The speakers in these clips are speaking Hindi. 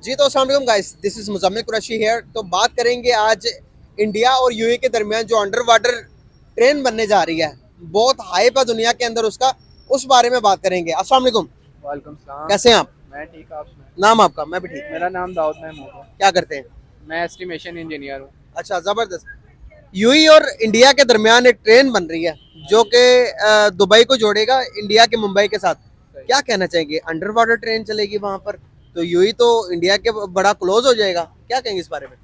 जी तो अस्सलाम वालेकुम guys, this is Muzammil Qureshi here. तो बात करेंगे आज इंडिया और यूएई के दरमियान जो अंडर वाटर ट्रेन बनने जा रही है, बहुत हाइप है दुनिया के अंदर उसका, उस बारे में बात करेंगे। अस्सलाम वालेकुम, वालेकुम सलाम। कैसे हैं आप? मैं ठीक, आप सुनाएं। नाम आपका? मैं भी ठीक। मेरा नाम दाऊद महमूद है। क्या करते हैं? मैं एस्टिमेशन इंजीनियर हूँ। अच्छा, जबरदस्त। यूएई और इंडिया के दरमियान एक ट्रेन बन रही है जो कि दुबई को जोड़ेगा इंडिया के मुंबई के साथ। सही। क्या कहना चाहेंगे? अंडर वाटर ट्रेन चलेगी वहां पर, तो यूएई तो इंडिया के बड़ा क्लोज हो जाएगा। क्या कहेंगे इस बारे में?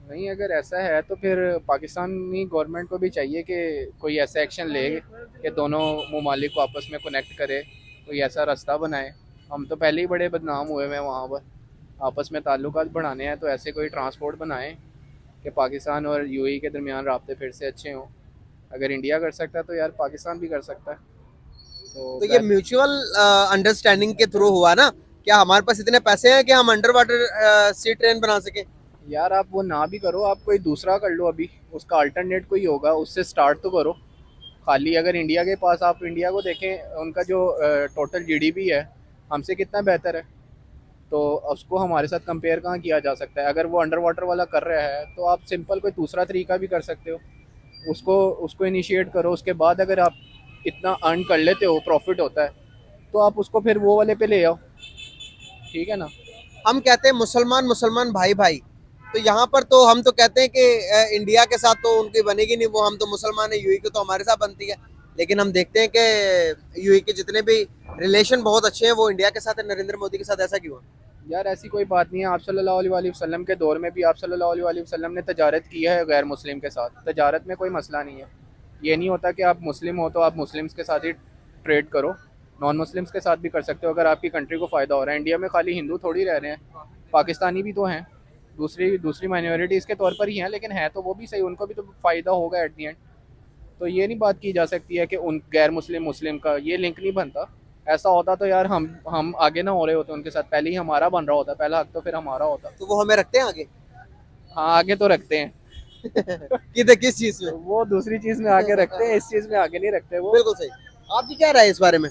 नहीं, अगर ऐसा है तो फिर पाकिस्तानी गवर्नमेंट को भी चाहिए कि कोई ऐसा एक्शन ले कि दोनों ममालिक को आपस में कनेक्ट करे, कोई ऐसा रास्ता बनाए। हम तो पहले ही बड़े बदनाम हुए हैं वहाँ पर। आपस में ताल्लुकात बढ़ाने हैं तो ऐसे कोई ट्रांसपोर्ट बनाएं कि पाकिस्तान और यूएई के दरमियान राब्ते फिर से अच्छे हों। अगर इंडिया कर सकता है तो यार पाकिस्तान भी कर सकता है। तो तो ये म्यूचुअल अंडरस्टैंडिंग के थ्रू हुआ ना? क्या हमारे पास इतने पैसे हैं कि हम अंडर वाटर सी ट्रेन बना सके? यार आप वो ना भी करो, आप कोई दूसरा कर लो। अभी उसका अल्टरनेट कोई होगा, उससे स्टार्ट तो करो। खाली अगर इंडिया के पास, आप इंडिया को देखें, उनका जो टोटल जीडीपी है हमसे कितना बेहतर है। तो उसको हमारे साथ कंपेयर कहाँ किया जा सकता है? अगर वो अंडर वाटर वाला कर रहा है तो आप सिंपल कोई दूसरा तरीका भी कर सकते हो। उसको उसको इनिशिएट करो। उसके बाद अगर आप इतना अर्न कर लेते हो, प्रॉफिट होता है, तो आप उसको फिर वो वाले पे ले आओ। ठीक है ना? हम कहते हैं मुसलमान मुसलमान भाई भाई, तो यहाँ पर तो हम तो कहते हैं कि इंडिया के साथ तो उनकी बनेगी नहीं, वो हम तो मुसलमान है, यूएई की तो हमारे साथ बनती है। लेकिन हम देखते हैं कि यूएई के जितने भी रिलेशन बहुत अच्छे हैं वो इंडिया के साथ है, नरेंद्र मोदी के साथ। ऐसा क्यों है? यार ऐसी कोई बात नहीं है। आप सल्लल्लाहु अलैहि वसल्लम के दौर में भी आप सल्लल्लाहु अलैहि वसल्लम ने तजारत की है गैर मुस्लिम के साथ। तजारत में कोई मसला नहीं है। ये नहीं होता कि आप मुस्लिम हो तो आप मुस्लिम्स के साथ ही ट्रेड करो। नॉन मुस्लिम्स के साथ भी कर सकते हो अगर आपकी कंट्री को फ़ायदा हो रहा है। इंडिया में खाली हिंदू थोड़ी रह रहे हैं, पाकिस्तानी भी तो हैं। दूसरी दूसरी माइनॉरिटीज़ के तौर पर ही हैं, लेकिन है तो वो भी सही, उनको भी तो फ़ायदा होगा एट दी एंड। तो ये नहीं बात की जा सकती है कि उन गैर मुस्लिम मुस्लिम का ये लिंक नहीं बनता। ऐसा होता तो यार हम आगे ना हो रहे होते उनके साथ, पहले ही हमारा बन रहा होता, पहला हक तो फिर हमारा होता। तो वो हमें रखते हैं आगे? हाँ, आगे तो रखते हैं। किस चीज में? वो दूसरी चीज में आगे रखते हैं, इस चीज में आगे नहीं रखते वो। बिल्कुल सही। आपकी क्या राय है इस बारे में?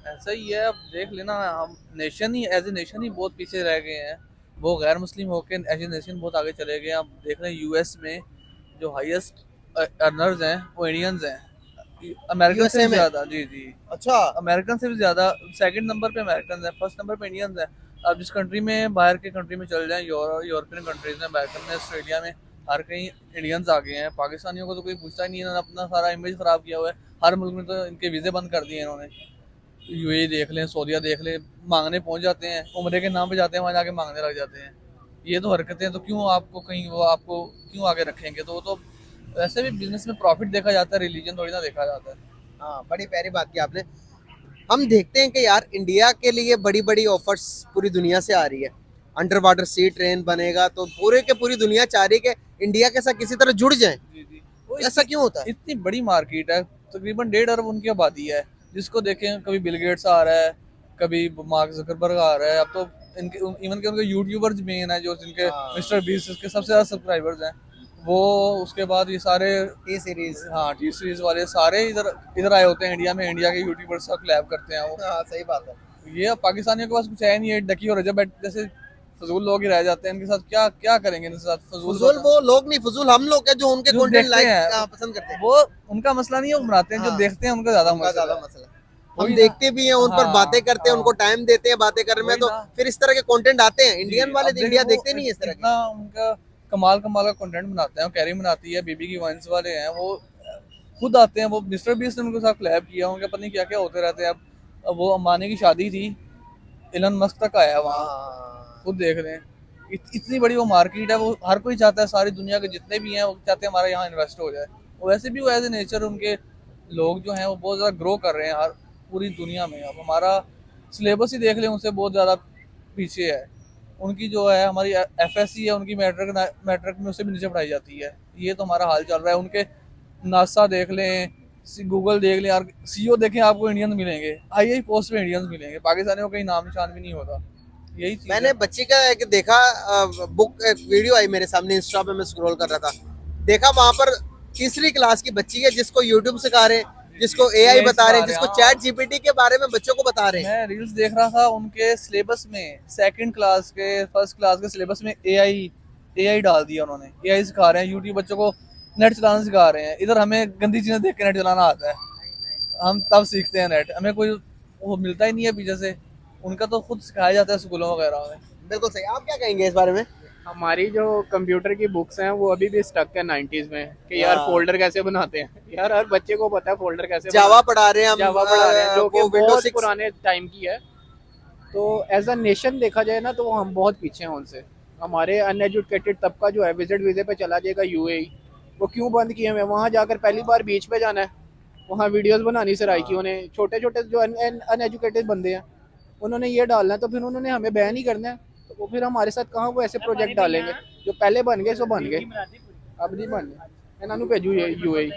ऐसा ही है। अब देख लेना, हम नेशन ही एज ए नेशन ही बहुत पीछे रह गए हैं। वो गैर मुस्लिम होके एज ए नेशन बहुत आगे चले गए हैं। अब देख रहे हैं यूएस में जो हाईएस्ट अर्नर्स हैं वो इंडियंस हैं। अमेरिकन से यूएसए भी में? ज्यादा। जी जी। अच्छा। अमेरिकन से भी ज्यादा। सेकंड नंबर पे अमेरिकन है, फर्स्ट नंबर पे इंडियंस है। अब जिस कंट्री में, बाहर के कंट्री में चल जाए, यूरोपियन कंट्रीज में, अमेरिकन में, ऑस्ट्रेलिया में, हर कहीं इंडियंस आ गए हैं। पाकिस्तानियों को तो कोई पूछता ही नहीं है। इन्होंने अपना सारा इमेज खराब किया हुआ है। हर मुल्क में तो इनके वीजे बंद कर दिए इन्होंने। यूएई देख लें, सऊदीया देख लें, मांगने पहुंच जाते हैं, उम्रे के नाम पे जाते हैं, वहां जाके मांगने लग जाते हैं। ये तो हरकतें, तो क्यों आपको कहीं वो आपको क्यों आगे रखेंगे? तो वो तो वैसे भी बिजनेस में प्रॉफिट देखा जाता है, रिलीजन थोड़ी ना देखा जाता है। हाँ, बड़ी प्यारी बात की आपने। हम देखते हैं कि यार इंडिया के लिए बड़ी बड़ी ऑफर्स पूरी दुनिया से आ रही है। अंडर वाटर सी ट्रेन बनेगा तो पूरे के पूरी दुनिया चाह रही है कि इंडिया के साथ किसी तरह जुड़ जाए। जी जी। वो ऐसा इतनी क्यों होता है? इतनी बड़ी मार्केट है, तकरीबन 1.5 अरब उनकी आबादी है। जिसको देखें, कभी बिल गेट्स आ रहा है, कभी मार्क जकरबर्ग आ रहा है। अब तो इनके इवन के उनके यूट्यूबर्स मेन है, जो जिनके हाँ। मिस्टर बीस्ट के सबसे ज्यादा सब्सक्राइबर्स हैं वो। उसके बाद ये सारे, टी सीरीज। हाँ, टी सीरीज वाले सारे इधर इधर आए होते हैं इंडिया में। इंडिया के यूट्यूबर्स का कोलैब करते हैं वो। हाँ, सही बात है। ये अब पाकिस्तानियों के पास कुछ है नहीं है। डकी और रजब जैसे फजूल लोग ही रह जाते हैं। इनके साथ क्या क्या करेंगे? इनके साथ फजूल वो लोग नहीं, फजूल हम लोग हैं जो उनके जो कंटेंट देखते लाइक हैं, पसंद करते हैं। वो उनका मसला नहीं है, वो बनाते हैं। जो हाँ, देखते हैं उनका ज्यादा उनका मसला ज्यादा है। मसला है। हम वही ना। देखते भी हैं, उन पर हाँ बातें करते हैं, हाँ, उनको टाइम देते हैं बातें करने में, वही तो ना। फिर इस तरह के कंटेंट आते हैं। जी, इंडियन वाले अब तो देख इंडिया वो देखते नहीं है इस तरह के। इतना उनका कमाल कमाल का कंटेंट बनाते हैं। कैरी बनाती है, बीबी की वाइन्स वाले हैं वो, खुद आते हैं। वो मिस्टर बीस्ट ने उनके साथ कोलैब किया। उनके पता नहीं क्या क्या होते रहते हैं। अब वो अंबानी की शादी थी, इलन मस्क तक आया वहाँ। हाँ, खुद देख रहे हैं। इतनी बड़ी वो मार्केट है। वो हर कोई चाहता है, सारी दुनिया के जितने भी हैं वो चाहते हैं हमारा यहाँ इन्वेस्ट हो जाए। और वैसे भी वो एज ए नेचर, उनके लोग जो हैं वो बहुत ज़्यादा ग्रो कर रहे हैं हर पूरी दुनिया में। अब हमारा सिलेबस ही देख लें, उनसे बहुत ज़्यादा पीछे है। उनकी जो है, हमारी एफएससी है, उनकी मैट्रिक में उससे भी नीचे पढ़ाई जाती है। ये तो हमारा हाल चल रहा है। उनके नासा देख लें, गूगल देख लें, यार सीईओ देखें, आपको इंडियंस मिलेंगे। आई पोस्ट पे इंडियंस मिलेंगे। पाकिस्तानियों का कहीं नाम निशान भी नहीं होता। यही चीज़ मैंने है। बच्ची का एक देखा, बुक एक वीडियो आई मेरे सामने, इंस्टा पे मैं स्क्रॉल कर रहा था, देखा वहां पर तीसरी क्लास की बच्ची है जिसको यूट्यूब सिखा रहे हैं, जिसको एआई AI बता रहे हैं, सिखा जिसको रहे हैं, चैट जीपीटी के बारे में बच्चों को बता रहे हैं। मैं रील्स देख रहा था उनके सिलेबस में, सेकंड क्लास के फर्स्ट क्लास के सिलेबस में एआई डाल दिया उन्होंने। एआई सिखा रहे हैं, यूट्यूब बच्चों को नेट चलाना सिखा रहे हैं। इधर हमें गंदी चीजें देख के नेट चलाना आता है, हम तब सीखते हैं नेट, हमें कोई वो मिलता ही नहीं है पीछे से। उनका तो खुद सिखाया जाता है स्कूलों वगैरह में। बिल्कुल सही। आप क्या कहेंगे इस बारे में? हमारी जो कंप्यूटर की बुक्स हैं वो अभी भी स्टक है 90s में कि यार हाँ। फोल्डर कैसे बनाते हैं। यार हर बच्चे को पता है फोल्डर कैसे जावा पढ़ा रहे हैं हम, जावा पढ़ा रहे हैं, जो कि वो विंडोज बहुत 6। पुराने टाइम की है। तो एज अ नेशन देखा जाए ना तो हम बहुत पीछे हैं उनसे। हमारे अनएजुकेटेड तबका जो है विजिट वीजे पे चला जाएगा यूएई, वो क्यों बंद किए हुए? वहाँ जाकर पहली बार बीच पे जाना है, वहाँ वीडियोस बनानी सराय की उन्हें। छोटे छोटे जो अनएजुकेटेड बंदे हैं उन्होंने ये डालना है, तो फिर उन्होंने हमें बैन ही करना है। तो वो फिर हमारे साथ कहाँ वो ऐसे प्रोजेक्ट डालेंगे जो पहले बन गए सो बन गए, अब नहीं बन गए। इन्होंने भेजू यूएई।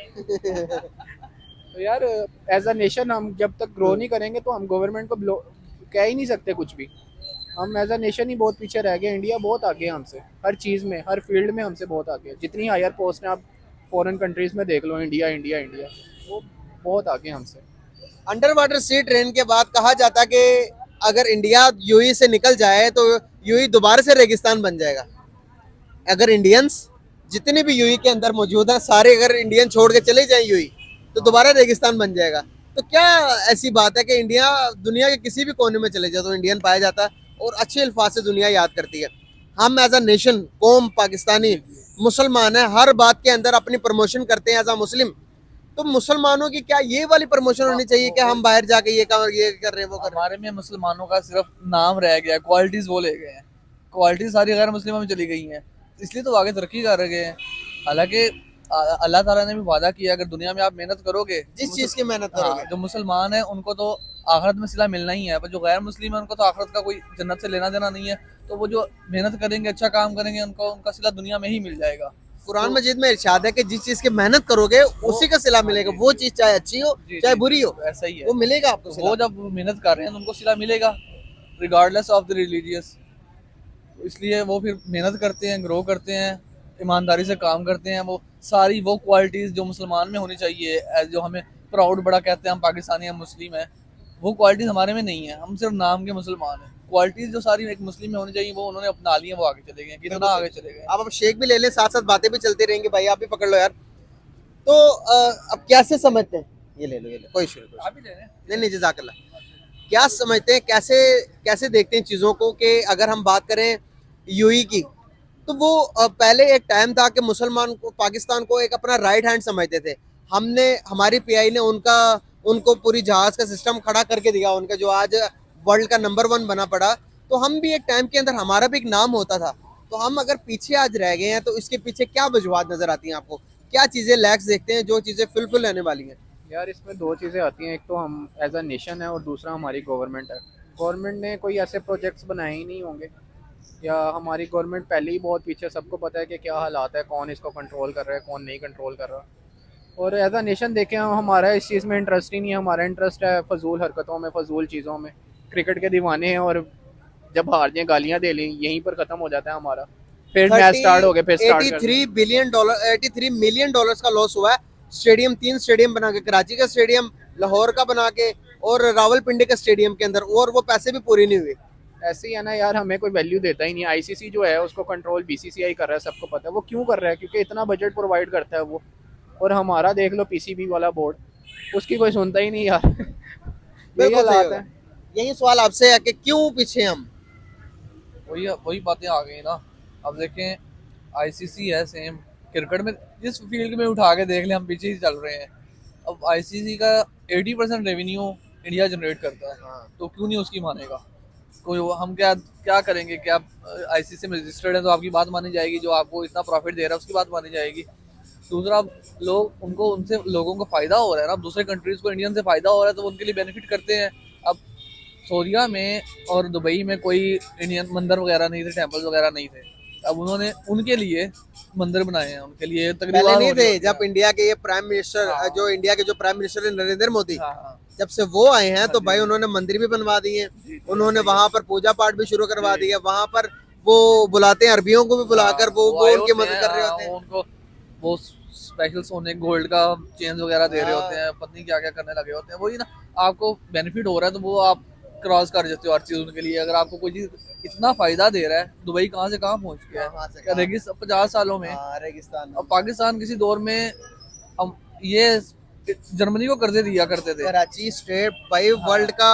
तो यार एज अ नेशन हम जब तक ग्रो नहीं करेंगे तो हम गवर्नमेंट को कह ही नहीं सकते कुछ भी। हम एज अ नेशन ही बहुत पीछे रह गए। इंडिया बहुत आगे है हमसे, हर चीज़ में, हर फील्ड में हमसे बहुत आगे है। जितनी हायर पोस्ट हैं आप फॉरेन कंट्रीज़ में देख लो, इंडिया इंडिया इंडिया, वो बहुत आगे हैं हमसे। अंडर वाटर सी ट्रेन के बाद कहा जाता है कि अगर इंडिया यूई से निकल जाए तो यूई दोबारा से रेगिस्तान बन जाएगा। अगर इंडियंस जितने भी यूई के अंदर मौजूद हैं सारे अगर इंडियन छोड़ के चले जाएं यूई, तो दोबारा रेगिस्तान बन जाएगा। तो क्या ऐसी बात है कि इंडिया दुनिया के किसी भी कोने में चले जाए तो इंडियन पाया जाता है और अच्छे अल्फाज से दुनिया याद करती है? हम एज अ नेशन, कौम पाकिस्तानी मुसलमान है, हर बात के अंदर अपनी प्रमोशन करते हैं एज अ मुस्लिम। तो मुसलमानों की क्या ये वाली प्रमोशन होनी चाहिए कि हम बाहर जाके ये कर रहे हैं, वो कर रहे हमारे में मुसलमानों का सिर्फ नाम रह गया, क्वालिटीज वो ले गए हैं। क्वालिटीज सारी गैर मुस्लिमों में चली गई हैं, इसलिए तो आगे तरक्की कर रहे हैं। हालांकि अल्लाह ताला ने भी वादा किया, अगर दुनिया में आप मेहनत करोगे, हैं? जिस चीज की मेहनत करोगे। हाँ, जो मुसलमान है उनको तो आखिरत में सिला मिलना ही है, पर जो गैर मुस्लिम है उनको तो आखिरत का कोई जन्नत से लेना देना नहीं है। तो वो जो मेहनत करेंगे, अच्छा काम करेंगे, उनको उनका सिला दुनिया में ही मिल जाएगा। कुरान मजीद में इरशाद है कि जिस चीज की मेहनत करोगे उसी का सिला मिलेगा। वो चीज चाहे अच्छी हो जी, चाहे जी, बुरी हो, ऐसा ही है। वो मिलेगा आपको तो सिला। वो जब मेहनत कर रहे हैं तो उनको सिला मिलेगा, रिगार्डलेस ऑफ द रिलीजियस। इसलिए वो फिर मेहनत करते हैं, ग्रो करते हैं, ईमानदारी से काम करते हैं। वो सारी वो क्वालिटीज़ जो मुसलमान में होनी चाहिए, जो हमें प्राउड बड़ा कहते हैं हम पाकिस्तानी, हम मुस्लिम हैं, वो क्वालिटीज़ हमारे में नहीं है। हम सिर्फ नाम के मुसलमान हैं। क्वालिटीज़ जो सारी एक मुस्लिम में होनी चाहिए वो उन्होंने अपना ली है, वो आगे चले गए, कितना आगे चले गए। आप अब शेक भी ले लें, साथ साथ बातें भी चलती रहेंगी। भाई आप भी पकड़ लो यार। तो अब कैसे समझते हैं? ये ले लो, ये लो, कोई इशू नहीं। आप ही ले रहे हैं। नहीं नहीं, जज़ाकल्लाह। क्या समझते हैं, कैसे कैसे देखते हैं चीज़ों को कि अगर हम बात करें यूई की, तो वो पहले एक टाइम था कि मुसलमान को, पाकिस्तान को एक अपना राइट हैंड समझते थे। हमने, हमारी पीआई ने उनको पूरी जहाज का सिस्टम खड़ा करके दिया उनका, जो आज वर्ल्ड का नंबर 1 बना पड़ा। तो हम भी एक टाइम के अंदर, हमारा भी एक नाम होता था। तो हम अगर पीछे आज रह गए हैं तो इसके पीछे क्या वजूहत नजर आती हैं आपको? क्या चीज़ें लैक्स देखते हैं जो चीज़ें फुलफिल रहने वाली हैं? यार इसमें दो चीज़ें आती हैं, एक तो हम एज अ नेशन है और दूसरा हमारी गवर्नमेंट है। गवर्नमेंट ने कोई ऐसे प्रोजेक्ट्स बनाए ही नहीं होंगे, या हमारी गवर्नमेंट पहले ही बहुत पीछे, सबको पता है कि क्या हालात है, कौन इसको कंट्रोल कर रहा है, कौन नहीं कंट्रोल कर रहा। और एज अ नेशन देखें, हमारा इस चीज़ में इंटरेस्ट ही नहीं है। हमारा इंटरेस्ट है फजूल हरकतों में, फजूल चीज़ों में। क्रिकेट के दीवाने हैं और जब हार जाए गालियाँ दे लें, यहीं पर ख़त्म हो जाता है हमारा। फिर मैच स्टार्ट हो गया, फिर स्टार्ट कर 83 मिलियन डॉलर्स का लॉस हुआ है। स्टेडियम, 3 स्टेडियम बना के, कराची का स्टेडियम, लाहौर का बना के और रावलपिंडी का स्टेडियम के अंदर, और वो पैसे भी पूरे नहीं हुए। ऐसे ही है ना यार, हमें कोई वैल्यू देता ही नहीं। आईसीसी जो है उसको कंट्रोल बीसीसीआई कर रहा है, सबको पता है। वो क्यों कर रहा है? क्योंकि इतना बजट प्रोवाइड करता है वो। और हमारा देख लो पीसीबी वाला बोर्ड, उसकी कोई सुनता ही नहीं यार। यही बिल्कुल सही हालात होगा। है। यही सवाल आपसे है कि क्यों पीछे हम? वही बातें आ गई ना। अब देखें, आईसीसी है सेम क्रिकेट में, जिस फील्ड में उठा के देख ले हम पीछे ही चल रहे हैं। अब आईसीसी का 80% रेवेन्यू इंडिया जनरेट करता है, तो क्यों नहीं उसकी मानेगा कोई? हम क्या क्या करेंगे? क्या आईसीसी में रजिस्टर्ड है तो आपकी बात मानी जाएगी? जो आपको इतना प्रॉफिट दे रहा है उसकी बात मानी जाएगी? दूसरा, लोग उनको, उनसे लोगों को फायदा हो रहा है ना। अब दूसरे कंट्रीज को इंडियन से फायदा हो रहा है तो उनके लिए बेनिफिट करते हैं। अब सऊदीया में और दुबई में कोई इंडियन मंदिर वगैरह नहीं थे, टेम्पल वगैरह नहीं थे। अब उन्होंने उनके लिए मंदिर बनाए हैं, उनके लिए पहले नहीं थे। जब तकरीबन। इंडिया के ये प्राइम मिनिस्टर, हाँ। जो इंडिया के जो प्राइम मिनिस्टर है नरेंद्र मोदी, हाँ, जब से वो आए हैं तो हाँ, भाई जी। उन्होंने मंदिर भी बनवा दिए। जी, उन्होंने सही वहां है। पर पूजा पाठ भी शुरू करवा जी। दिया। वहां पर वो बुलाते हैं अरबियों को भी बुलाकर, वो आए उनकी होते मदद हैं, कर रहे हाँ, होते हैं। वो उनको वो स्पेशल सोने गोल्ड का चेंज वगैरह दे रहे होते हैं, पत्नी क्या क्या करने लगे होते हैं। वही ना, आपको बेनिफिट हो रहा है तो वो आप क्रॉस कर देते हो हर चीज उनके लिए। अगर आपको कोई चीज इतना फायदा दे रहा है, दुबई कहाँ से कहाँ पहुंच गया कहाँ से है कहाँ। रेगिस्तान 50 सालों में। हाँ, रेगिस्तान में। अब पाकिस्तान किसी दौर में हम ये जर्मनी को कर्जे दिया करते थे। कराची स्ट्रेट भाई वर्ल्ड का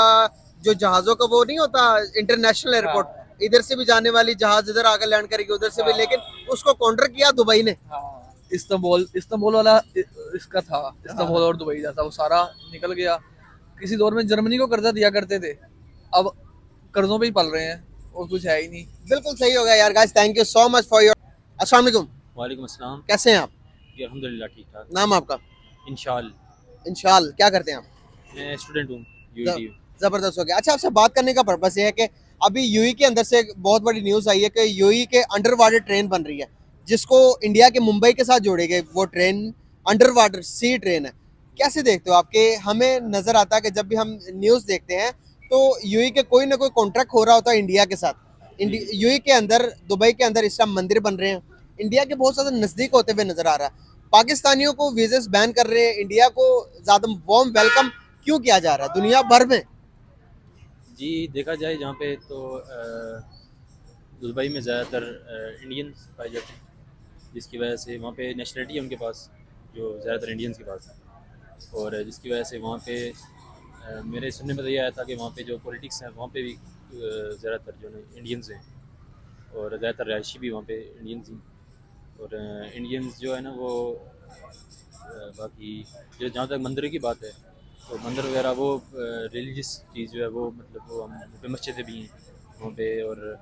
जो जहाजों का वो नहीं होता इंटरनेशनल एयरपोर्ट, इधर से भी जाने वाली जहाज इधर आकर लैंड करेगी, उधर से भी, लेकिन उसको काउंटर किया दुबई ने। इस्तांबुल वाला इसका था, इस्तांबुल और दुबई जैसा, वो सारा निकल गया। किसी दौर में जर्मनी को कर्जा दिया करते थे, अब कर्जों पे ही पल रहे हैं और कुछ है ही नहीं। बिल्कुल सही हो गया यार guys, thank you so much for your. अस्सलाम वालेकुम, वालेकुम अस्सलाम। कैसे हैं आप? जी अल्हम्दुलिल्लाह ठीक ठाक। नाम आपका? इंशाल इंशाल, क्या करते हैं आप? मैं स्टूडेंट हूँ यूईटी। जबरदस्त हो गया। अच्छा, आपसे बात करने का पर्पस ये है कि अभी यूई के अंदर से एक बहुत बड़ी न्यूज़ आई है कि यूई के अंडर वाटर ट्रेन बन रही है, जिसको इंडिया के मुंबई के साथ जोड़ेगी। वो ट्रेन अंडर वाटर सी ट्रेन है। कैसे देखते हो आपके? हमें नजर आता है कि जब भी हम न्यूज़ देखते हैं तो यूई के कोई ना कोई कॉन्ट्रैक्ट हो रहा होता है इंडिया के साथ। यूई के अंदर, दुबई के अंदर इस टाइम मंदिर बन रहे हैं, इंडिया के बहुत ज़्यादा नज़दीक होते हुए नजर आ रहा है। पाकिस्तानियों को वीज़ेस बैन कर रहे हैं, इंडिया को ज़्यादा वार्म वेलकम क्यों किया जा रहा है दुनिया भर में? जी देखा जाए जहाँ पे तो दुबई में ज़्यादातर इंडियंस पाए जाते हैं, जिसकी वजह से वहाँ पे नेशनलिटी है उनके पास, जो ज़्यादातर इंडियंस के पास है। और जिसकी वजह से वहाँ पे मेरे सुनने में तो ये आया था कि वहाँ पे जो पॉलिटिक्स हैं वहाँ पे भी ज़्यादातर जो है इंडियंस हैं, और ज़्यादातर रहायशी भी वहाँ पे इंडियंस ही। और इंडियंस जो है ना वो बाकी जो जहाँ तक मंदिरों की बात है, तो मंदिर वगैरह वो रिलीजियस चीज़ जो है वो, मतलब वो हम वहाँ पे मस्जिदें भी हैं वहाँ पे, और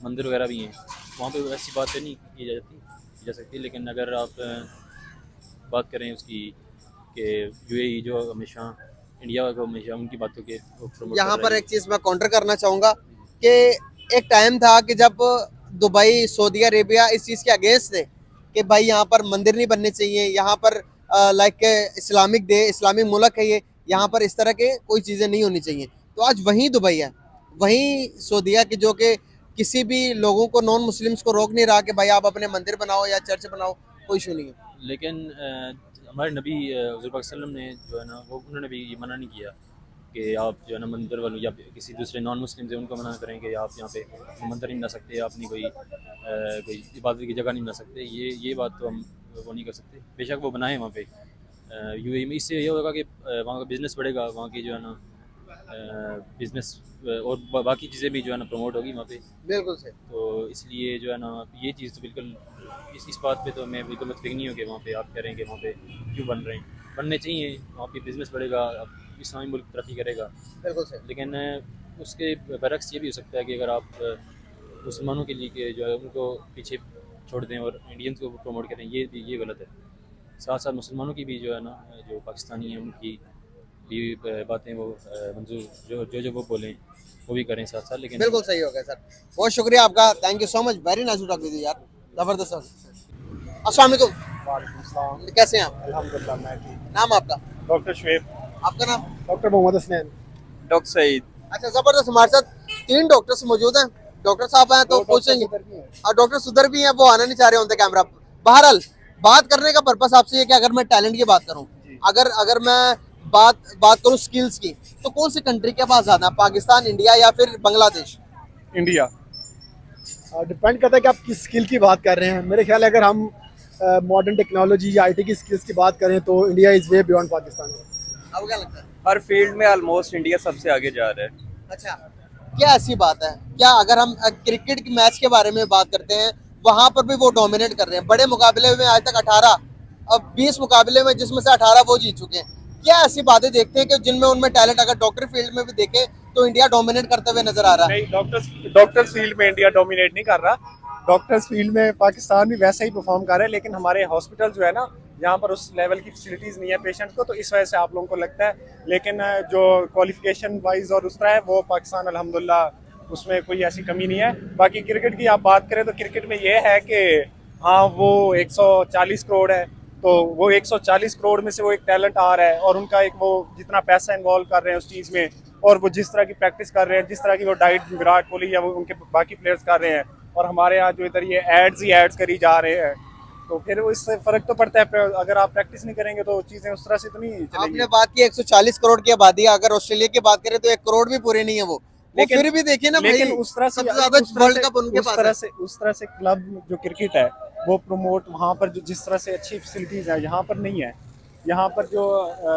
मंदिर वगैरह भी हैं वहाँ पे। ऐसी बातें नहीं की जा सकती। लेकिन अगर आप बात करें उसकी कि यूएई जो हमेशा इंडिया को हमेशा उनकी बातों के प्रमोट यहाँ कर पर रही एक चीज़ मैं काउंटर करना चाहूँगा कि एक टाइम था कि जब दुबई, सऊदी अरेबिया इस चीज़ के अगेंस्ट थे कि भाई यहाँ पर मंदिर नहीं बनने चाहिए, यहाँ पर लाइक इस्लामिक मुल्क है ये, यहाँ पर इस तरह के कोई चीज़ें नहीं होनी चाहिए। तो आज वहीं दुबई है, वहीं सऊदीया की, जो कि किसी भी लोगों को, नॉन मुस्लिम्स को रोक नहीं रहा कि भाई आप अपने मंदिर बनाओ या चर्च बनाओ, कोई इशू नहीं है। लेकिन हमारे नबी हुज़ूर पाक सल्लल्लाहु अलैहि वसल्लम ने जो है ना वो, उन्होंने भी ये मना नहीं किया कि आप जो है ना मंदिर वालों या किसी दूसरे नॉन मुस्लिम से उनको मना करें कि आप यहाँ पे मंदिर नहीं बना सकते, अपनी कोई इबादत की जगह नहीं बना सकते। ये बात तो हम वो नहीं कर सकते। बेशक वो बनाए वहाँ पे यूएई में, इससे ये होगा कि वहाँ का बिज़नेस बढ़ेगा, वहाँ की जो है ना बिज़नेस और बाकी चीज़ें भी जो है ना प्रमोट होगी वहाँ पे। बिल्कुल सही। तो इसलिए जो है ना ये चीज़ तो बिल्कुल इस बात पे तो मैं बिल्कुल मुतफिक नहीं हूँ कि वहाँ पे आप कह रहे हैं कि वहाँ पे क्यों बन रहे हैं। बनने चाहिए, वहाँ पे बिज़नेस बढ़ेगा, इस्लामी मुल्क तरक्की करेगा। बिल्कुल सही। लेकिन उसके बरक्स ये भी हो सकता है कि अगर आप मुसलमानों के लिए कि जो है उनको पीछे छोड़ दें और इंडियंस को प्रमोट करें, ये गलत है। साथ साथ मुसलमानों की भी जो है ना, जो पाकिस्तानी हैं उनकी भी बातें वो मंजूर जो वो बोलें वो भी करें साथ साथ। लेकिन बिल्कुल सही हो गया सर, बहुत शुक्रिया आपका, thank you so much, very nice to talk with you यार, जबरदस्त। अस्सलाम वालेकुम, वालेकुम सलाम। कैसे हैं आप? अल्हम्दुलिल्लाह मैं ठीक। नाम आपका? डॉक्टर शुएब। आपका नाम? डॉक्टर मोहम्मद हसनैन। डॉक्टर सईद। अच्छा, जबरदस्त। हमारे साथ 3 डॉक्टर्स मौजूद हैं, डॉक्टर साहब हैं तो पूछेंगे, और डॉक्टर सुधर भी हैं, वो आना नहीं चाह रहे होते कैमरा। बहरहाल बात करने का पर्पस आपसे ये कि अगर मैं टैलेंट की बात करूं, अगर मैं बात करूं स्किल्स की, तो कौन सी कंट्री के पास ज्यादा है, पाकिस्तान, इंडिया या फिर बांग्लादेश? इंडिया। डिपेंड करता है कि आप किस स्किल की बात कर रहे हैं। मेरे ख्याल है अगर हम मॉडर्न टेक्नोलॉजी या आईटी की स्किल्स की बात करें तो India is way beyond Pakistan. आपको क्या लगता है? हर फील्ड में ऑलमोस्ट इंडिया सबसे आगे जा रहा है। अच्छा, क्या ऐसी बात है क्या? अगर हम क्रिकेट के मैच के बारे में बात करते हैं, वहां पर भी वो डोमिनेट कर रहे हैं। बड़े मुकाबले में आज तक 18, अब 20 मुकाबले में जिसमें से 18 वो जीत चुके हैं। क्या ऐसी बातें देखते हैं कि जिनमें उनमें टैलेंट, अगर डॉक्टर फील्ड में भी देखें तो इंडिया डोमिनेट करते हुए नजर आ रहा है? नहीं, डॉक्टर्स फील्ड में इंडिया डोमिनेट नहीं कर रहा। डॉक्टर्स फील्ड में पाकिस्तान भी वैसा ही परफॉर्म कर रहा है, लेकिन हमारे हॉस्पिटल जो है ना, यहाँ पर उस लेवल की फैसिलिटीज़ नहीं है पेशेंट को, तो इस वजह से आप लोगों को लगता है। लेकिन जो क्वालिफिकेशन वाइज और उस तरह है, वो पाकिस्तान अल्हम्दुलिल्लाह उसमें कोई ऐसी कमी नहीं है। बाकी क्रिकेट की आप बात करें तो क्रिकेट में ये है कि हाँ, वो 140 करोड़ है, तो वो 140 करोड़ में से वो एक टैलेंट आ रहा है, और उनका एक वो जितना पैसा इन्वॉल्व कर रहे हैं उस चीज़ में, और वो जिस तरह की प्रैक्टिस कर रहे हैं, जिस तरह की वो डाइट विराट कोहली या वो उनके बाकी प्लेयर्स कर रहे हैं, और हमारे यहाँ जो इधर ये एड्स करी जा रहे हैं, तो फिर वो इससे फर्क तो पड़ता है। अगर आप प्रैक्टिस नहीं करेंगे तो चीजें उस तरह से तो नहीं चलेंगी। आपने बात की 140 करोड़ की आबादी है, अगर ऑस्ट्रेलिया की बात करें तो 1 करोड़ भी पूरे नहीं है वो। लेकिन फिर भी देखिए ना भाई, लेकिन उस तरह से सबसे ज्यादा वर्ल्ड कप उनके पास है। उस तरह से क्लब जो क्रिकेट है वो प्रमोट वहाँ पर जिस तरह से अच्छी फैसिलिटीज है यहाँ पर नहीं है। यहाँ पर जो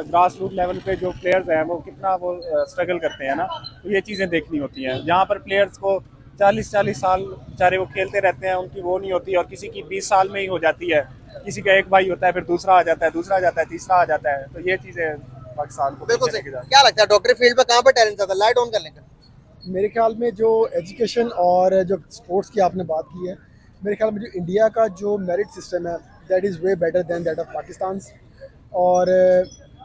ग्रास रूट लेवल पे जो प्लेयर्स हैं वो कितना वो स्ट्रगल करते हैं ना, तो ये चीज़ें देखनी होती हैं। यहाँ पर प्लेयर्स को 40-40 साल बेचारे वो खेलते रहते हैं, उनकी वो नहीं होती, और किसी की 20 साल में ही हो जाती है। किसी का एक भाई होता है, फिर दूसरा आ जाता है, दूसरा आ जाता है, तीसरा आ जाता है। तो ये चीज़ें पाकिस्तान को बिल्कुल पीछे सही। लेके जाती क्या लगता है डॉक्टरी फील्ड पे कहाँ पर टैलेंट आता है? लाइट ऑन कर लेंगे। मेरे ख्याल में जो एजुकेशन और जो स्पोर्ट्स की आपने बात की है, मेरे ख्याल में जो इंडिया का जो मेरिट सिस्टम है that is way better than that of Pakistan. और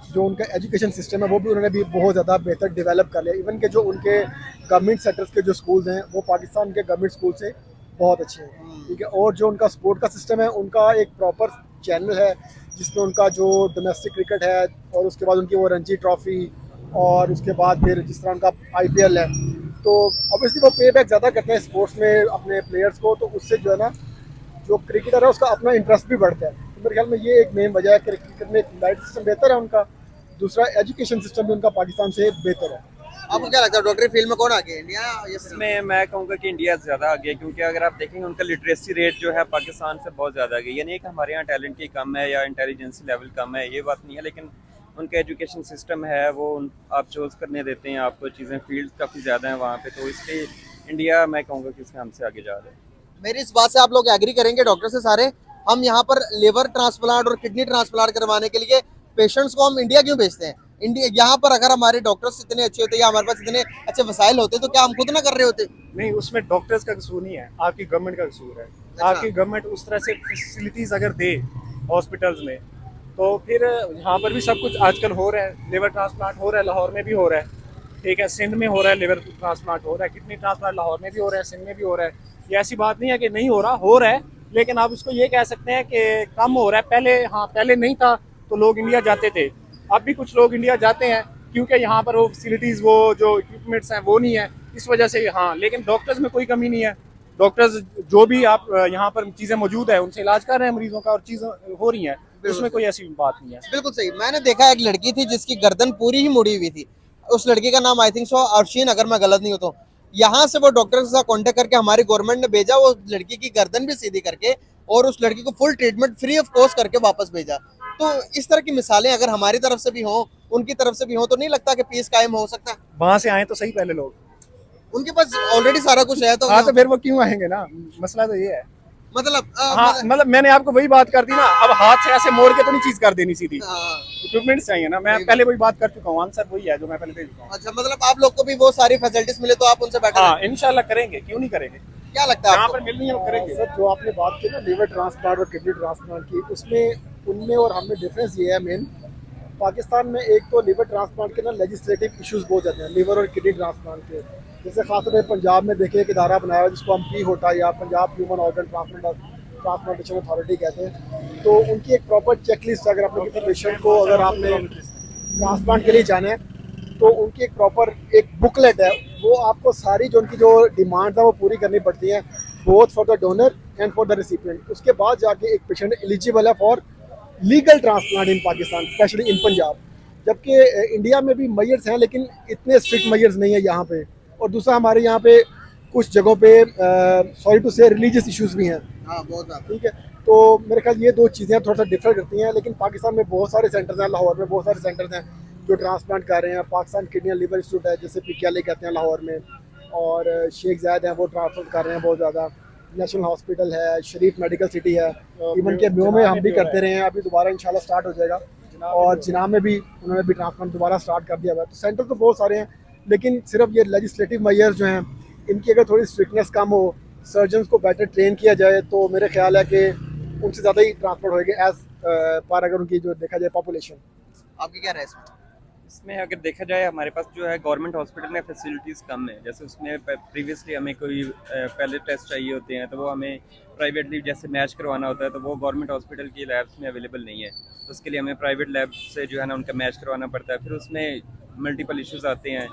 जो उनका एजुकेशन सिस्टम है वो भी उन्होंने भी बहुत ज़्यादा बेहतर डेवलप कर लिया। इवन के जो उनके गवर्नमेंट सेक्टर्स के जो स्कूल्स हैं वो पाकिस्तान के गवर्नमेंट स्कूल से बहुत अच्छे हैं, ठीक है। और जो उनका स्पोर्ट का सिस्टम है, उनका एक प्रॉपर चैनल है जिसमें उनका जो डोमेस्टिक क्रिकेट है और उसके बाद उनकी वो रणजी ट्रॉफी और उसके बाद फिर जिस तरह उनका IPL है, तो ऑब्वियसली वो पे बैक ज़्यादा करते हैं स्पोर्ट्स में अपने प्लेयर्स को, तो उससे जो है ना जो क्रिकेटर है उसका अपना इंटरेस्ट भी बढ़ता है। तो मेरे ख्याल में ये एक मेन वजह है कि क्रिकेट में लाइट सिस्टम बेहतर है उनका, दूसरा एजुकेशन सिस्टम भी उनका पाकिस्तान से बेहतर है। आपको क्या लगता है डॉक्टरी फील्ड में कौन आगे है, इंडिया या फिर इसमें मैं कहूँगा कि इंडिया ज़्यादा आगे है, क्योंकि अगर आप देखेंगे उनका लिटरेसी रेट जो है पाकिस्तान से बहुत ज़्यादा आगे। ये नहीं कि हमारे यहाँ टैलेंट ही कम है या इंटेलिजेंसी लेवल कम है, ये बात नहीं है, लेकिन उनका एजुकेशन सिस्टम है वो आप चूज़ करने देते हैं आपको चीज़ें, फील्ड काफ़ी ज़्यादा हैं वहाँ पे, तो इसलिए इंडिया मैं कहूँगा कि इसमें हमसे आगे जा रहा है। मेरी इस बात से आप लोग एग्री करेंगे डॉक्टर से सारे, हम यहाँ पर लिवर ट्रांसप्लांट और किडनी ट्रांसप्लांट करवाने के लिए पेशेंट्स को हम इंडिया क्यों भेजते हैं? इंडिया यहाँ पर अगर हमारे डॉक्टर्स इतने अच्छे होते या हमारे पास इतने अच्छे वसाइल होते तो क्या हम खुद ना कर रहे होते? नहीं, उसमें डॉक्टर्स का कसूर नहीं है, आपकी गवर्नमेंट का कसूर है। आपकी गवर्नमेंट उस तरह से फैसिलिटीज अगर दे हॉस्पिटल्स में, तो फिर यहाँ पर भी सब कुछ आजकल हो रहा है। लिवर ट्रांसप्लांट हो रहा है, लाहौर में भी हो रहा है, ठीक है, सिंध में हो रहा है, लिवर ट्रांसप्लांट हो रहा है, किडनी ट्रांसप्लांट लाहौर में भी हो रहा है, सिंध में भी हो रहा है। ये ऐसी बात नहीं है कि नहीं हो रहा है, लेकिन आप उसको ये कह सकते हैं कि कम हो रहा है। पहले नहीं था तो लोग इंडिया जाते थे, अब भी कुछ लोग इंडिया जाते हैं क्योंकि यहाँ पर वो फैसिलिटीज़, वो जो इक्विपमेंट्स हैं वो नहीं है, इस वजह से। हाँ, लेकिन डॉक्टर्स में कोई कमी नहीं है। डॉक्टर्स जो भी आप यहाँ पर चीज़ें मौजूद है उनसे इलाज कर रहे हैं मरीजों का, और चीज़ें हो रही हैं, उसमें कोई ऐसी बात नहीं है। बिल्कुल सही। मैंने देखा एक लड़की थी जिसकी गर्दन पूरी ही मुड़ी हुई थी, उस लड़की का नाम आई थिंक सो अर्शीन, अगर मैं गलत नहीं हूँ तो। यहाँ से वो डॉक्टर के साथ कांटेक्ट करके हमारी गवर्नमेंट ने भेजा, वो लड़की की गर्दन भी सीधी करके और उस लड़की को full treatment free of cost करके वापस भेजा। तो इस तरह की मिसालें अगर हमारी तरफ से भी हों, उनकी तरफ से भी हों, तो नहीं लगता कि पीस कायम हो सकता है? वहाँ से आए तो सही पहले लोग, उनके पास ऑलरेडी सारा कुछ है, तो हाँ, तो फिर वो क्यों आएंगे ना, मसला तो ये है। मतलब हाँ, मतलब मैंने आपको वही बात कर दी ना, अब हाथ से ऐसे मोड़ के तो नहीं चीज कर देनी सीधी, हाँ। इक्विपमेंट्स चाहिए ना। मैं पहले वही बात कर चुका हूँ, आंसर वही है जो मैं पहले दे चुका हूँ। अच्छा, मतलब आप लोग को भी वो सारी फैसिलिटीज मिले तो आप उनसे बैठे हाँ, इंशाल्लाह करेंगे, क्यों नहीं करेंगे। क्या लगता है यहाँ आपको? पर मिलनी है वो करेंगे। सर, जो आपने बात की ना लीवर ट्रांसप्लांट और किडनी ट्रांसप्लांट की, उसमें उनमें और हमें डिफरेंस ये है मेन, पाकिस्तान में एक तो लीवर ट्रांसप्लांट के ना लेजिस्लेटिव इश्यूज बहुत ज़्यादा हैं लीवर और किडनी ट्रांसप्लांट के। जैसे खासतौर पर पंजाब में देखिए एक इदारा बनाया है जिसको हम पी होटा या Punjab human organ transplantation authority कहते हैं। तो उनकी एक प्रॉपर चेकलिस्ट, अगर आपने किसी पेशेंट को अगर आपने ट्रांसप्लांट के लिए जाना है तो उनकी एक प्रॉपर एक बुकलेट है, वो आपको सारी जो उनकी जो डिमांड है वो पूरी करनी पड़ती है, both for the donor and for the recipient. उसके बाद जाके एक पेशेंट एलिजिबल है for legal transplant in Pakistan, specially in Punjab. जबकि इंडिया में भी मेजर्स हैं लेकिन इतने स्ट्रिक्ट मेजर्स नहीं है यहाँ पे। और दूसरा हमारे यहाँ पे कुछ जगहों पे सॉरी टू से रिलीजियस इश्यूज भी हैं, हाँ, बहुत ज़्यादा। ठीक है। तो मेरे ख्याल ये दो चीज़ें थोड़ा सा डिफर करती हैं, लेकिन पाकिस्तान में बहुत सारे सेंटर्स हैं, लाहौर में बहुत सारे सेंटर्स हैं जो ट्रांसप्लांट कर रहे हैं। Pakistan kidney and liver institute है जैसे PKLA कहते हैं लाहौर में, और शेख जायद हैं वो ट्रांसप्लांट कर रहे हैं बहुत ज़्यादा। नेशनल हॉस्पिटल है, शरीफ मेडिकल सिटी है, इवन के म्यू में हम भी करते रहे हैं, अभी दोबारा इंशाल्लाह स्टार्ट हो जाएगा। और जिनाब में भी उन्होंने भी ट्रांसप्लांट दोबारा स्टार्ट कर दिया हुआ है। तो सेंटर तो बहुत सारे हैं, लेकिन सिर्फ ये लेजिस्लेटिव मेजर्स जो हैं इनकी अगर थोड़ी स्ट्रिक्टनेस कम हो, सर्जन्स को बेटर ट्रेन किया जाए, तो मेरे ख्याल है कि उनसे ज़्यादा ही ट्रांसप्लांट होएगी एज पर अगर उनकी जो देखा जाए पॉपुलेशन। आपकी क्या राय है इसमें? इसमें अगर देखा जाए हमारे पास जो है गवर्नमेंट हॉस्पिटल में फैसिलिटीज़ कम है। जैसे उसमें प्रीवियसली हमें कोई पहले टेस्ट चाहिए होते हैं तो वो हमें प्राइवेटली जैसे मैच करवाना होता है, तो वो गवर्नमेंट हॉस्पिटल की लैब्स में अवेलेबल नहीं है, तो उसके लिए हमें प्राइवेट लैब से जो है ना उनका मैच करवाना पड़ता है। फिर उसमें मल्टीपल इश्यूज आते हैं,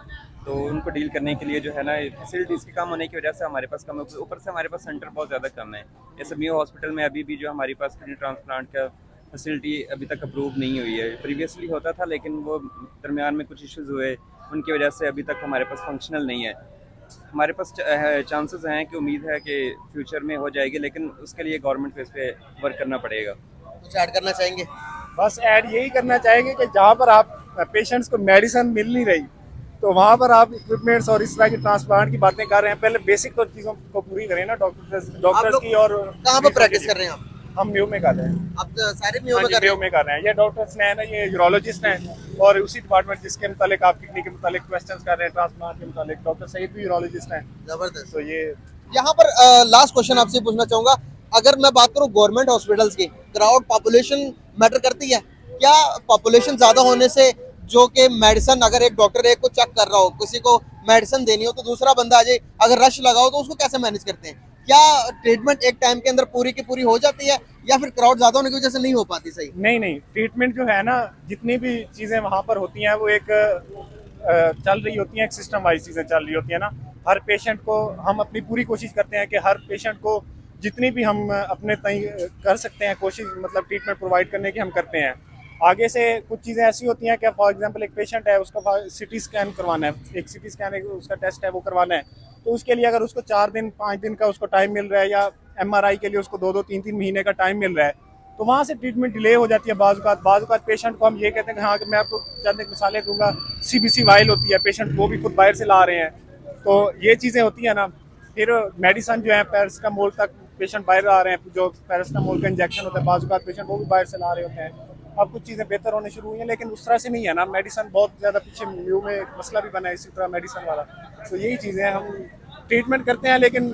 तो उनको डील करने के लिए जो है ना फैसिलिटीज़ की कम होने की वजह से हमारे पास कम है, ऊपर से हमारे पास सेंटर बहुत ज़्यादा कम है। जैसे मियो हॉस्पिटल में अभी भी जो हमारी पास किडनी ट्रांसप्लांट का फैसिलिटी अभी तक अप्रूव नहीं हुई है। प्रीवियसली होता था लेकिन वो दरमियान में कुछ इश्यूज़ हुए, उनकी वजह से अभी तक हमारे पास फंक्शनल नहीं है। हमारे पास चांसेस हैं कि उम्मीद है कि फ्यूचर में हो जाएगी, लेकिन उसके लिए गवर्नमेंट को इस पर वर्क करना पड़ेगा। कुछ ऐड करना चाहेंगे? बस ऐड यही करना चाहेंगे कि जहाँ पर आप पेशेंट्स को मेडिसिन मिल नहीं रही तो वहाँ पर आप इक्विपमेंट्स और इस तरह की ट्रांसप्लांट की बातें कर रहे हैं। पहले बेसिक तो चीज़ों को पूरी करें ना डॉक्टर्स की। और कहाँ पर प्रैक्टिस कर रहे हैं आप? हम म्यू में कर रहे हैं। आप तो सारे म्यू हाँ में जी, कर रहे म्यू में कर रहे हैं। ये डॉक्टर्स हैं ना, ये यूरोलॉजिस्ट हैं और उसी डिपार्टमेंट जिसके मुतालिक आप किडनी के मुतालिक क्वेश्चंस कर रहे हैं, ट्रांसप्लांट के मुतालिक डॉक्टर सईद भी यूरोलॉजिस्ट हैं। हैं? जबरदस्त। तो ये यहाँ पर लास्ट क्वेश्चन आपसे पूछना चाहूंगा, अगर मैं बात करूँ गवर्नमेंट हॉस्पिटल्स की, क्राउड पॉपुलेशन मैटर करती है क्या? पॉपुलेशन ज्यादा होने से जो कि मेडिसिन, अगर एक डॉक्टर एक को चेक कर रहा हो, किसी को मेडिसिन देनी हो तो दूसरा बंदा आ जाए, अगर रश लगाओ तो उसको कैसे मैनेज करते हैं? क्या ट्रीटमेंट एक टाइम के अंदर पूरी की पूरी हो जाती है या फिर क्राउड ज्यादा होने की वजह से नहीं हो पाती सही? नहीं, ट्रीटमेंट जो है ना, जितनी भी चीज़ें वहाँ पर होती हैं वो एक चल रही होती हैं, एक सिस्टम वाइज चीज़ें चल रही होती हैं ना। हर पेशेंट को हम अपनी पूरी कोशिश करते हैं कि हर पेशेंट को जितनी भी हम अपने तय कर सकते हैं कोशिश, मतलब ट्रीटमेंट प्रोवाइड करने की हम करते हैं। आगे से कुछ चीज़ें ऐसी होती हैं कि फॉर एग्जांपल एक पेशेंट है, उसका सिटी स्कैन करवाना है, एक सिटी स्कैन उसका टेस्ट है वो करवाना है, तो उसके लिए अगर उसको 4 दिन 5 दिन का उसको टाइम मिल रहा है या MRI के लिए उसको 2-2 3-3 महीने का टाइम मिल रहा है, तो वहाँ से ट्रीटमेंट डिले हो जाती है। बाज़ पेशेंट को हम ये कहते हैं कि हाँ, कि मैं आपको चंद एक मिसालें दूंगा, CBC वाइल होती है, पेशेंट वो भी खुद बाहर से ला रहे हैं, तो ये चीज़ें होती हैं ना। फिर मेडिसिन जो है पैरासिटामोल तक पेशेंट बाहर आ रहे हैं, जो पैरासिटामोल का इंजेक्शन होता है बाज़ पेशेंट वो भी बाहर से ला रहे होते हैं। अब कुछ चीज़ें बेहतर होने शुरू हुई हैं, लेकिन उस तरह से नहीं है ना। मेडिसिन बहुत ज़्यादा पीछे म्यू में एक मसला भी बना है इसी तरह मेडिसिन वाला। तो यही चीज़ें हम ट्रीटमेंट करते हैं, लेकिन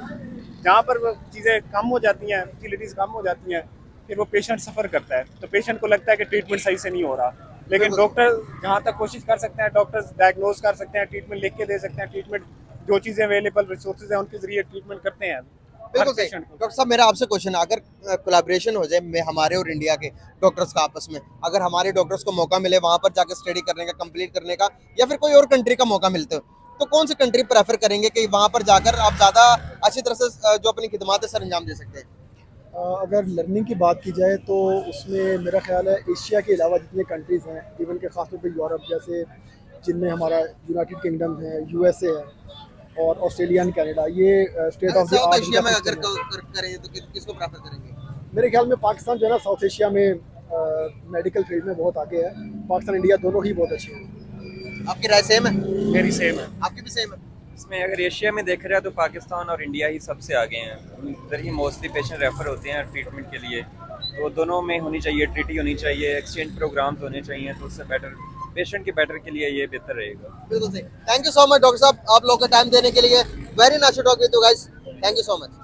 जहाँ पर चीज़ें कम हो जाती हैं, फैसिलिटीज़ कम हो जाती हैं, फिर वो पेशेंट सफ़र करता है। तो पेशेंट को लगता है कि ट्रीटमेंट सही से नहीं हो रहा, लेकिन डॉक्टर जहाँ तक कोशिश कर सकते हैं, डॉक्टर्स डायग्नोज कर सकते हैं, ट्रीटमेंट लिख के दे सकते हैं, ट्रीटमेंट जो चीज़ें अवेलेबल रिसोर्सेज हैं उनके जरिए ट्रीटमेंट करते हैं। बिल्कुल सही। डॉक्टर साहब, मेरा आपसे क्वेश्चन है, अगर कोलैबोरेशन हो जाए हमारे और इंडिया के डॉक्टर्स का आपस में, अगर हमारे डॉक्टर्स को मौका मिले वहाँ पर जाकर स्टडी करने का, कंप्लीट करने का, या फिर कोई और कंट्री का मौका मिलते हो, तो कौन सी कंट्री प्रेफर करेंगे कि वहाँ पर जाकर आप ज़्यादा अच्छी तरह से जो अपनी खिदमत है सर अंजाम दे सकते हैं? अगर लर्निंग की बात की जाए तो उसमें मेरा ख्याल है एशिया के अलावा जितने कंट्रीज़ हैं, इवन के ख़ासतौर पर यूरोप जैसे, जिनमें हमारा यूनाइटेड किंगडम है, USA है और ऑस्ट्रेलिया एंड कनाडा, ये state of the south art Asia में अगर करें तो किसको प्रेफर करेंगे? मेरे ख्याल में पाकिस्तान जो है ना साउथ एशिया में मेडिकल फील्ड में बहुत आगे है। पाकिस्तान इंडिया दोनों ही बहुत अच्छे हैं। आपकी राय सेम है? मेरी सेम है। आपकी भी सेम है? इसमें अगर एशिया में देखा जाए तो पाकिस्तान और इंडिया ही सबसे आगे हैं। उधर ही मोस्टली पेशेंट रेफ़र होते हैं ट्रीटमेंट के लिए, तो दोनों में होनी चाहिए, ट्रीटी होनी चाहिए, एक्सचेंज प्रोग्राम्स होने चाहिए, तो उससे बेटर पेशेंट के बेटर के लिए ये बेहतर रहेगा। बिल्कुल सही। Thank you so much doctor साहब, आप लोग का टाइम देने के लिए। Very nice to talk with you guys. Thank you so much.